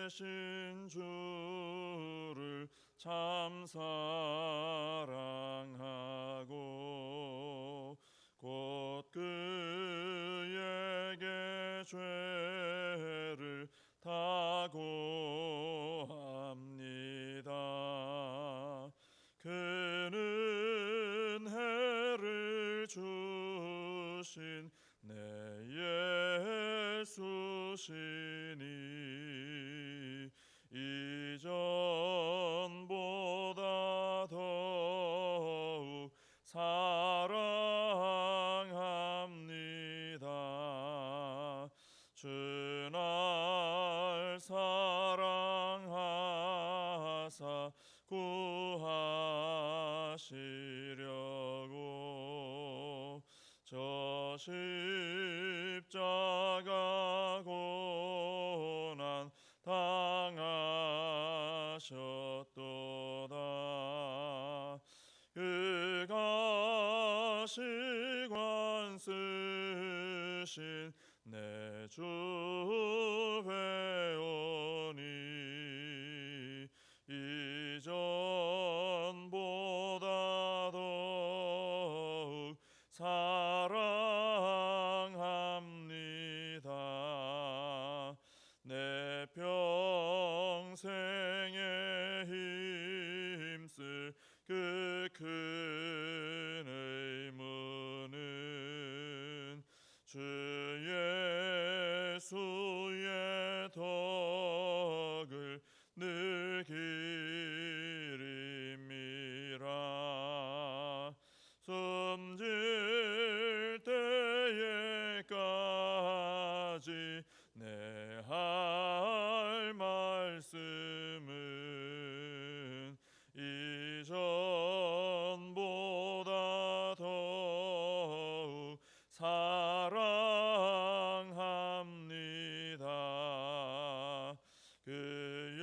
되신 주를 참 사랑하고 곧 그에게 죄를 다 고합니다. 그는 해를 주신 내 예수시니 이전보다 더욱 사랑합니다. 주 날 사랑하사 구하시려고 저 십자가 고난 당하셨도다. 그가 시관 쓰신 내 주 배우니 이전보다 더욱 사랑합니다. 내 평생에 힘쓸 그 큰 의무는 주 예수의 덕을 늘 기림이라. 숨질 때에까지 내 할 말씀은 이전보다 더욱 사랑합니다. 그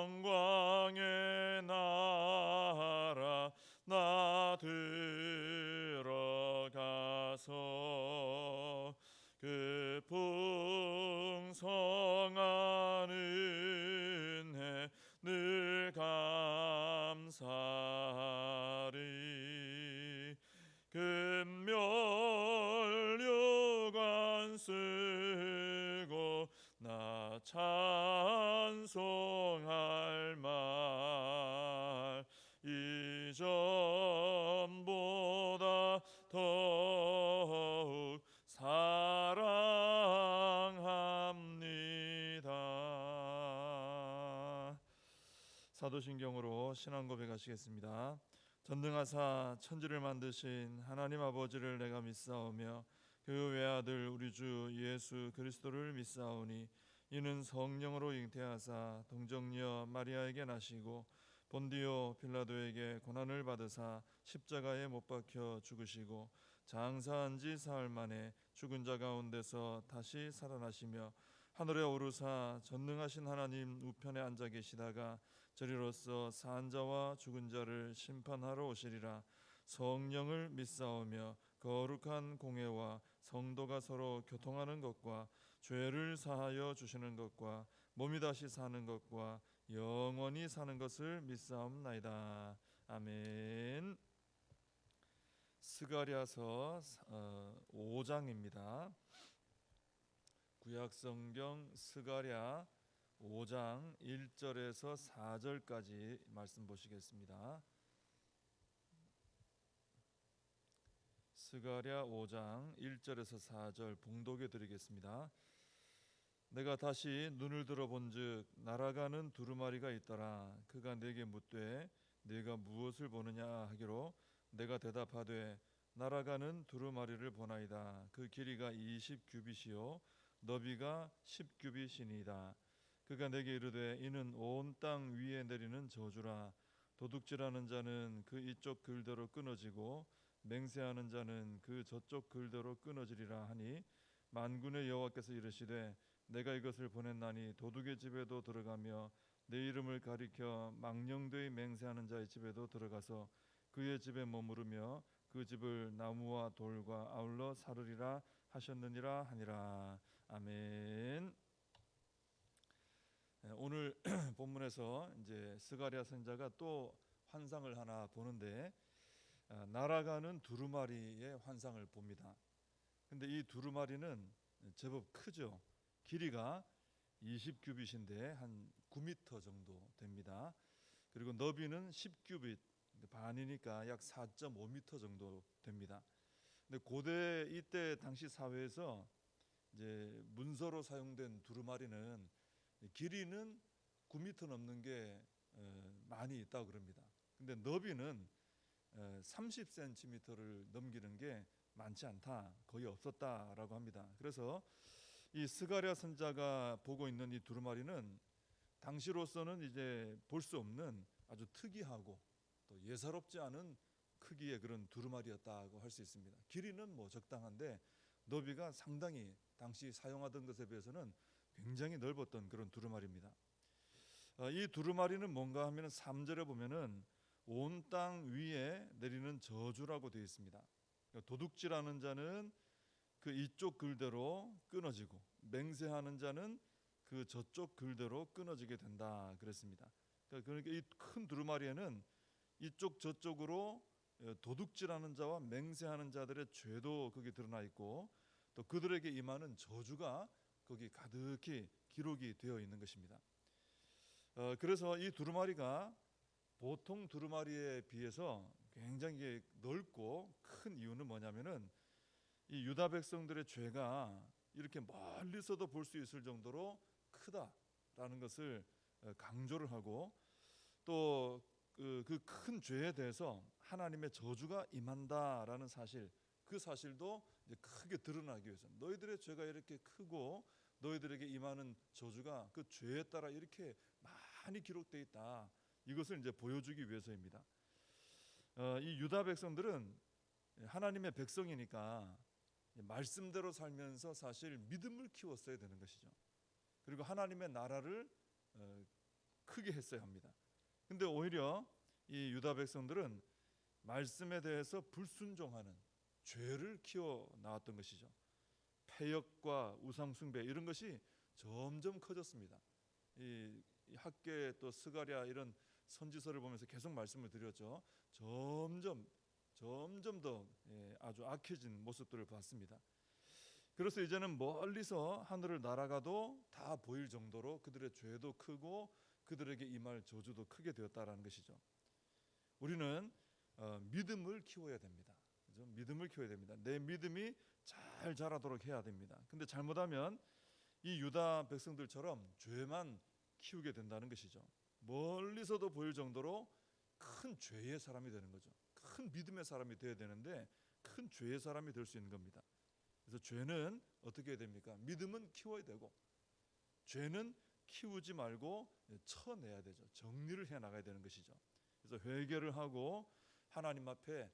영광의 나라 나 들어가서 그 풍성한 은혜 늘 감사하리. 금멸류관 쓰고 나 찬송할 말 이전보다 더욱 사랑합니다. 사도신경으로 신앙 고백하시겠습니다. 전능하사 천지를 만드신 하나님 아버지를 내가 믿사오며 그 외아들 우리 주 예수 그리스도를 믿사오니 이는 성령으로 잉태하사 동정녀 마리아에게 나시고 본디오 빌라도에게 고난을 받으사 십자가에 못 박혀 죽으시고 장사한 지 사흘 만에 죽은 자 가운데서 다시 살아나시며 하늘에 오르사 전능하신 하나님 우편에 앉아 계시다가 저리로서 산 자와 죽은 자를 심판하러 오시리라. 성령을 믿사오며 거룩한 공회와 성도가 서로 교통하는 것과 죄를 사하여 주시는 것과 몸이 다시 사는 것과 영원히 사는 것을 믿사옵나이다. 아멘. 스가랴서 5장입니다. 구약성경 스가랴 5장 1절에서 4절까지 말씀 보시겠습니다. 스가랴 5장 1절에서 4절 봉독해 드리겠습니다. 내가 다시 눈을 들어본즉 날아가는 두루마리가 있더라. 그가 내게 묻되 네가 무엇을 보느냐 하기로 내가 대답하되 날아가는 두루마리를 보나이다. 그 길이가 20규빗이요 너비가 10규빗이니이다. 그가 내게 이르되 이는 온 땅 위에 내리는 저주라. 도둑질하는 자는 그 이쪽 글대로 끊어지고 맹세하는 자는 그 저쪽 글대로 끊어지리라 하니 만군의 여호와께서 이르시되 내가 이것을 보냈나니 도둑의 집에도 들어가며 내 이름을 가리켜 망령되이 맹세하는 자의 집에도 들어가서 그의 집에 머무르며 그 집을 나무와 돌과 아울러 사르리라 하셨느니라 하니라. 아멘. 오늘 본문에서 이제 스가랴 선지자가 또 환상을 하나 보는데 날아가는 두루마리의 환상을 봅니다. 근데 이 두루마리는 제법 크죠. 길이가 20규빗인데 한 9m 정도 됩니다. 그리고 너비는 10규빗 반이니까 약 4.5m 정도 됩니다. 근데 고대 이때 당시 사회에서 이제 문서로 사용된 두루마리는 길이는 9m 넘는 게 많이 있다고 그럽니다. 근데 너비는 30cm를 넘기는 게 많지 않다, 거의 없었다라고 합니다. 그래서 이 스가랴 선자가 보고 있는 이 두루마리는 당시로서는 이제 볼 수 없는 아주 특이하고 또 예사롭지 않은 크기의 그런 두루마리였다고 할 수 있습니다. 길이는 뭐 적당한데 너비가 상당히 당시 사용하던 것에 비해서는 굉장히 넓었던 그런 두루마리입니다. 이 두루마리는 뭔가 하면 3절에 보면은 온 땅 위에 내리는 저주라고 되어 있습니다. 도둑질하는 자는 그 이쪽 글대로 끊어지고 맹세하는 자는 그 저쪽 글대로 끊어지게 된다 그랬습니다. 그러니까 이 큰 두루마리에는 이쪽 저쪽으로 도둑질하는 자와 맹세하는 자들의 죄도 거기 드러나 있고 또 그들에게 임하는 저주가 거기 가득히 기록이 되어 있는 것입니다. 그래서 이 두루마리가 보통 두루마리에 비해서 굉장히 넓고 큰 이유는 뭐냐면은 이 유다 백성들의 죄가 이렇게 멀리서도 볼 수 있을 정도로 크다라는 것을 강조를 하고 또 그 큰 죄에 대해서 하나님의 저주가 임한다라는 사실, 그 사실도 이제 크게 드러나기 위해서 너희들의 죄가 이렇게 크고 너희들에게 임하는 저주가 그 죄에 따라 이렇게 많이 기록되어 있다, 이것을 이제 보여주기 위해서입니다. 이 유다 백성들은 하나님의 백성이니까 말씀대로 살면서 사실 믿음을 키웠어야 되는 것이죠. 그리고 하나님의 나라를 크게 했어야 합니다. 근데 오히려 이 유다 백성들은 말씀에 대해서 불순종하는 죄를 키워 나왔던 것이죠. 패역과 우상숭배 이런 것이 점점 커졌습니다. 이 학계 또 스가랴 이런 선지서를 보면서 계속 말씀을 드렸죠. 점점 더 아주 악해진 모습들을 봤습니다. 그래서 이제는 멀리서 하늘을 날아가도 다 보일 정도로 그들의 죄도 크고 그들에게 임할 저주도 크게 되었다라는 것이죠. 우리는 믿음을 키워야 됩니다. 그죠? 믿음을 키워야 됩니다. 내 믿음이 잘 자라도록 해야 됩니다. 근데 잘못하면 이 유다 백성들처럼 죄만 키우게 된다는 것이죠. 멀리서도 보일 정도로 큰 죄의 사람이 되는 거죠. 큰 믿음의 사람이 되어야 되는데 큰 죄의 사람이 될 수 있는 겁니다. 그래서 죄는 어떻게 해야 됩니까? 믿음은 키워야 되고 죄는 키우지 말고 쳐내야 되죠. 정리를 해 나가야 되는 것이죠. 그래서 회개를 하고 하나님 앞에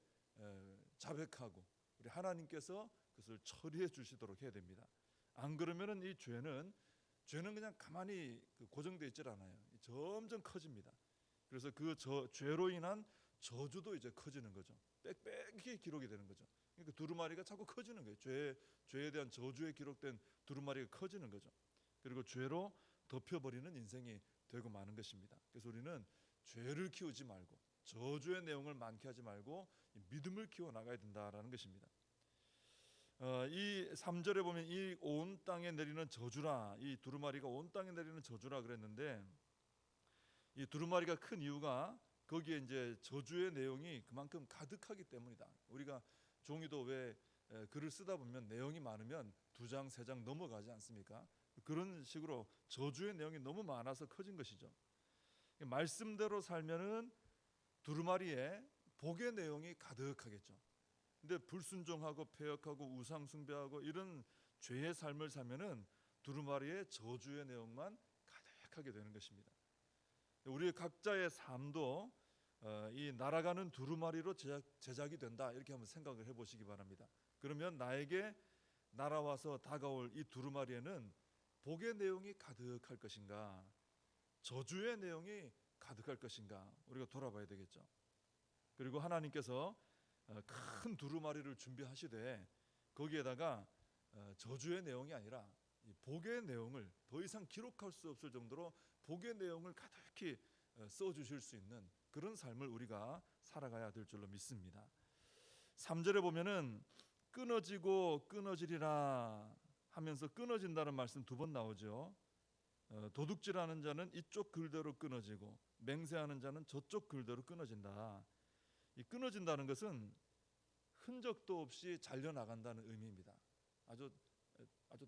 자백하고 우리 하나님께서 그것을 처리해 주시도록 해야 됩니다. 안 그러면은 이 죄는 그냥 가만히 고정되어 있질 않아요. 점점 커집니다. 그래서 그 죄로 인한 저주도 이제 커지는 거죠. 빽빽히 기록이 되는 거죠. 그러니까 두루마리가 자꾸 커지는 거예요. 죄에 대한 저주에 기록된 두루마리가 커지는 거죠. 그리고 죄로 덮여버리는 인생이 되고 마는 것입니다. 그래서 우리는 죄를 키우지 말고 저주의 내용을 많게 하지 말고 믿음을 키워 나가야 된다라는 것입니다. 이 3절에 보면 이 온 땅에 내리는 저주라, 이 두루마리가 온 땅에 내리는 저주라 그랬는데 이 두루마리가 큰 이유가 거기에 이제 저주의 내용이 그만큼 가득하기 때문이다. 우리가 종이도 왜 글을 쓰다 보면 내용이 많으면 2장 3장 넘어가지 않습니까? 그런 식으로 저주의 내용이 너무 많아서 커진 것이죠. 말씀대로 살면은 두루마리에 복의 내용이 가득하겠죠. 근데 불순종하고 패역하고 우상 숭배하고 이런 죄의 삶을 살면은 두루마리에 저주의 내용만 가득하게 되는 것입니다. 우리 각자의 삶도 이 날아가는 두루마리로 제작이 된다, 이렇게 한번 생각을 해보시기 바랍니다. 그러면 나에게 날아와서 다가올 이 두루마리에는 복의 내용이 가득할 것인가, 저주의 내용이 가득할 것인가, 우리가 돌아봐야 되겠죠. 그리고 하나님께서 큰 두루마리를 준비하시되 거기에다가 저주의 내용이 아니라 복의 내용을 더 이상 기록할 수 없을 정도로 복의 내용을 가득히 써주실 수 있는 그런 삶을 우리가 살아가야 될 줄로 믿습니다. 3절에 보면은 끊어지고 끊어지리라 하면서 끊어진다는 말씀 2번 나오죠. 도둑질하는 자는 이쪽 글대로 끊어지고 맹세하는 자는 저쪽 글대로 끊어진다. 이 끊어진다는 것은 흔적도 없이 잘려나간다는 의미입니다. 아주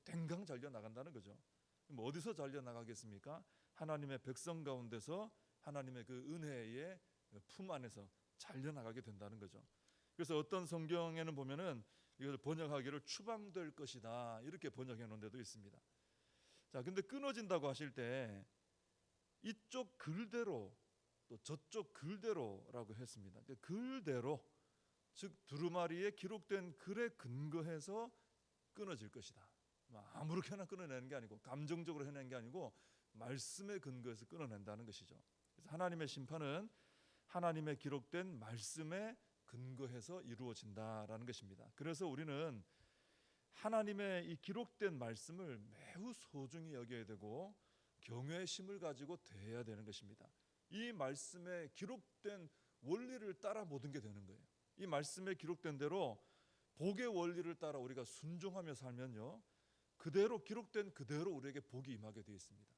댕강 잘려나간다는 거죠. 뭐 어디서 잘려나가겠습니까? 하나님의 백성 가운데서 하나님의 그 은혜의 품 안에서 잘려나가게 된다는 거죠. 그래서 어떤 성경에는 보면은 이걸 번역하기를 추방될 것이다 이렇게 번역해 놓은 데도 있습니다. 자, 근데 끊어진다고 하실 때 이쪽 글대로 또 저쪽 글대로라고 했습니다. 글대로, 즉 두루마리에 기록된 글에 근거해서 끊어질 것이다. 아무렇게나 끊어내는 게 아니고 감정적으로 해내는 게 아니고 말씀에 근거해서 끊어낸다는 것이죠. 그래서 하나님의 심판은 하나님의 기록된 말씀에 근거해서 이루어진다라는 것입니다. 그래서 우리는 하나님의 이 기록된 말씀을 매우 소중히 여겨야 되고 경외의 심을 가지고 대해야 되는 것입니다. 이 말씀에 기록된 원리를 따라 모든 게 되는 거예요. 이 말씀에 기록된 대로 복의 원리를 따라 우리가 순종하며 살면요, 그대로 기록된 그대로 우리에게 복이 임하게 되어 있습니다.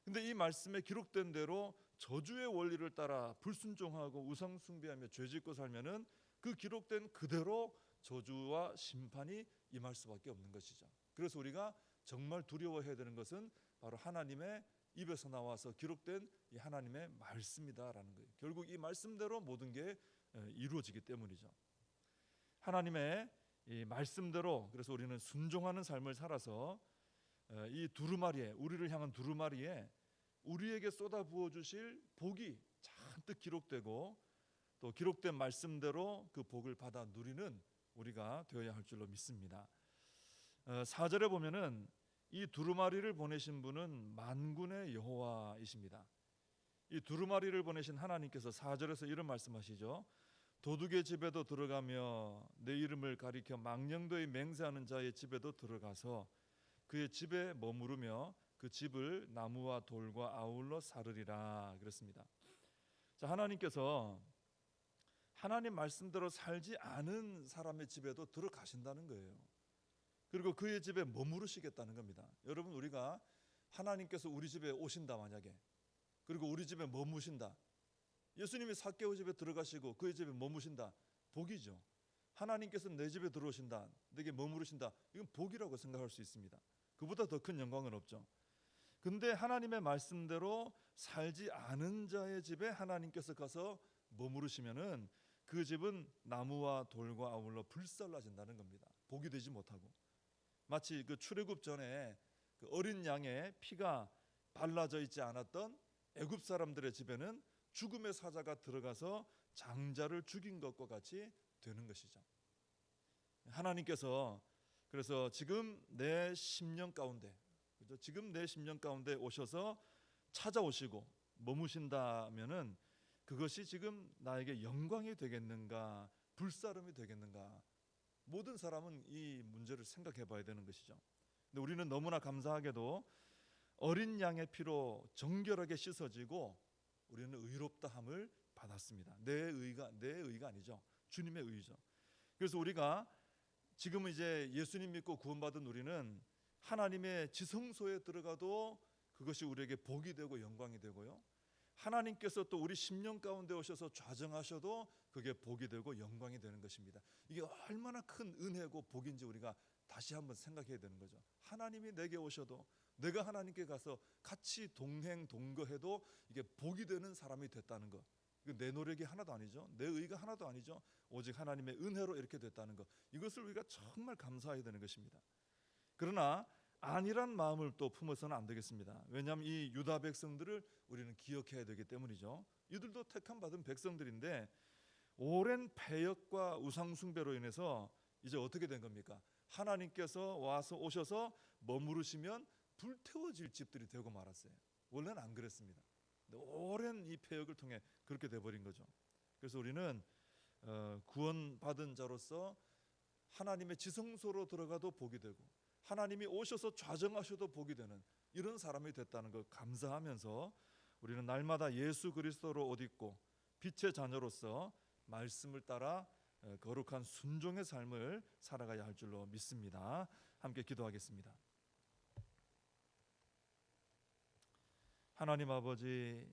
근데 이 말씀에 기록된 대로 저주의 원리를 따라 불순종하고 우상 숭배하며 죄짓고 살면은 그 기록된 그대로 저주와 심판이 임할 수밖에 없는 것이죠. 그래서 우리가 정말 두려워해야 되는 것은 바로 하나님의 입에서 나와서 기록된 이 하나님의 말씀이다라는 거예요. 결국 이 말씀대로 모든 게 이루어지기 때문이죠. 하나님의 이 말씀대로 그래서 우리는 순종하는 삶을 살아서 이 두루마리에, 우리를 향한 두루마리에 우리에게 쏟아부어 주실 복이 잔뜩 기록되고 또 기록된 말씀대로 그 복을 받아 누리는 우리가 되어야 할 줄로 믿습니다. 4절에 보면은 이 두루마리를 보내신 분은 만군의 여호와이십니다. 이 두루마리를 보내신 하나님께서 4절에서 이런 말씀하시죠. 도둑의 집에도 들어가며 내 이름을 가리켜 망령되이 맹세하는 자의 집에도 들어가서 그의 집에 머무르며 그 집을 나무와 돌과 아울러 사르리라 그랬습니다. 자, 하나님께서 하나님 말씀대로 살지 않은 사람의 집에도 들어가신다는 거예요. 그리고 그의 집에 머무르시겠다는 겁니다. 여러분, 우리가 하나님께서 우리 집에 오신다 만약에, 그리고 우리 집에 머무신다, 예수님이 삭개오 집에 들어가시고 그의 집에 머무신다, 복이죠. 하나님께서 내 집에 들어오신다, 내게 머무르신다, 이건 복이라고 생각할 수 있습니다. 그보다 더 큰 영광은 없죠. 근데 하나님의 말씀대로 살지 않은 자의 집에 하나님께서 가서 머무르시면은 그 집은 나무와 돌과 아울러 불살라진다는 겁니다. 복이 되지 못하고, 마치 그 출애굽 전에 그 어린 양의 피가 발라져 있지 않았던 애굽 사람들의 집에는 죽음의 사자가 들어가서 장자를 죽인 것과 같이 되는 것이죠. 하나님께서 그래서 지금 내 심령 가운데, 지금 내 심령 가운데 오셔서 찾아오시고 머무신다면은 그것이 지금 나에게 영광이 되겠는가, 불사름이 되겠는가? 모든 사람은 이 문제를 생각해 봐야 되는 것이죠. 근데 우리는 너무나 감사하게도 어린 양의 피로 정결하게 씻어지고 우리는 의롭다함을 받았습니다. 내 의가 아니죠. 주님의 의죠. 그래서 우리가 지금은 이제 예수님 믿고 구원받은 우리는 하나님의 지성소에 들어가도 그것이 우리에게 복이 되고 영광이 되고요, 하나님께서 또 우리 심령 가운데 오셔서 좌정하셔도 그게 복이 되고 영광이 되는 것입니다. 이게 얼마나 큰 은혜고 복인지 우리가 다시 한번 생각해야 되는 거죠. 하나님이 내게 오셔도, 내가 하나님께 가서 같이 동행 동거해도 이게 복이 되는 사람이 됐다는 것, 이거 내 노력이 하나도 아니죠. 내 의가 하나도 아니죠. 오직 하나님의 은혜로 이렇게 됐다는 것, 이것을 우리가 정말 감사해야 되는 것입니다. 그러나 아니란 마음을 또 품어서는 안 되겠습니다. 왜냐하면 이 유다 백성들을 우리는 기억해야 되기 때문이죠. 이들도 택함 받은 백성들인데 오랜 패역과 우상 숭배로 인해서 이제 어떻게 된 겁니까? 하나님께서 오셔서 머무르시면 불태워질 집들이 되고 말았어요. 원래는 안 그랬습니다. 오랜 이 패역을 통해 그렇게 돼버린 거죠. 그래서 우리는 구원받은 자로서 하나님의 지성소로 들어가도 복이 되고 하나님이 오셔서 좌정하셔도 복이 되는 이런 사람이 됐다는 걸 감사하면서 우리는 날마다 예수 그리스도로 옷 입고 빛의 자녀로서 말씀을 따라 거룩한 순종의 삶을 살아가야 할 줄로 믿습니다. 함께 기도하겠습니다. 하나님 아버지,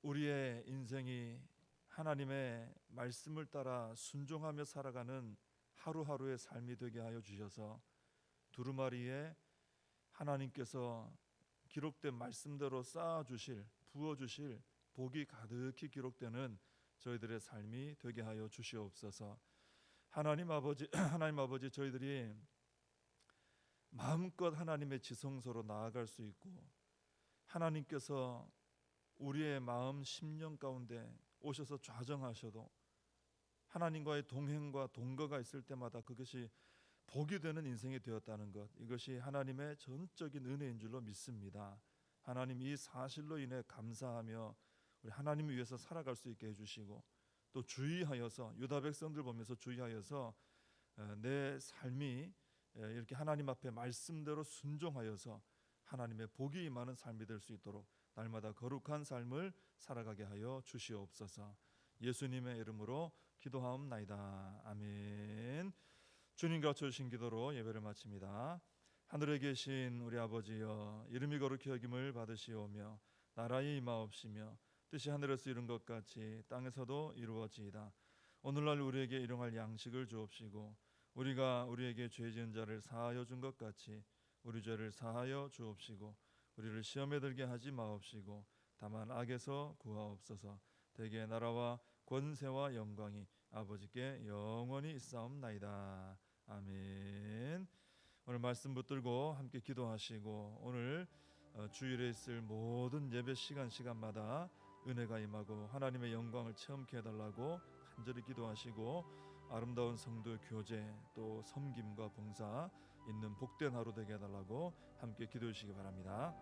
우리의 인생이 하나님의 말씀을 따라 순종하며 살아가는 하루하루의 삶이 되게 하여 주셔서 두루마리에 하나님께서 기록된 말씀대로 쌓아주실, 부어주실 복이 가득히 기록되는 저희들의 삶이 되게 하여 주시옵소서. 하나님 아버지, 하나님 아버지, 저희들이 마음껏 하나님의 지성소로 나아갈 수 있고 하나님께서 우리의 마음 심령 가운데 오셔서 좌정하셔도 하나님과의 동행과 동거가 있을 때마다 그것이 복이 되는 인생이 되었다는 것, 이것이 하나님의 전적인 은혜인 줄로 믿습니다. 하나님, 이 사실로 인해 감사하며 우리 하나님을 위해서 살아갈 수 있게 해주시고 또 주의하여서 유다 백성들 보면서 주의하여서 내 삶이 이렇게 하나님 앞에 말씀대로 순종하여서 하나님의 복이 임하는 삶이 될 수 있도록 날마다 거룩한 삶을 살아가게 하여 주시옵소서. 예수님의 이름으로 기도하옵나이다. 아멘. 주님과 주신 기도로 예배를 마칩니다. 하늘에 계신 우리 아버지여, 이름이 거룩히 여김을 받으시오며 나라의 임하옵시며 뜻이 하늘에서 이룬 것 같이 땅에서도 이루어지이다. 오늘날 우리에게 일용할 양식을 주옵시고 우리가 우리에게 죄 지은 자를 사하여 준 것 같이 우리 죄를 사하여 주옵시고 우리를 시험에 들게 하지 마옵시고 다만 악에서 구하옵소서. 대개 나라와 권세와 영광이 아버지께 영원히 있사옵나이다. 아멘. 오늘 말씀 붙들고 함께 기도하시고 오늘 주일에 있을 모든 예배 시간마다 은혜가 임하고 하나님의 영광을 체험케 해달라고 간절히 기도하시고 아름다운 성도 교제 또 섬김과 봉사 있는 복된 하루 되게 해달라고 함께 기도해 주시기 바랍니다.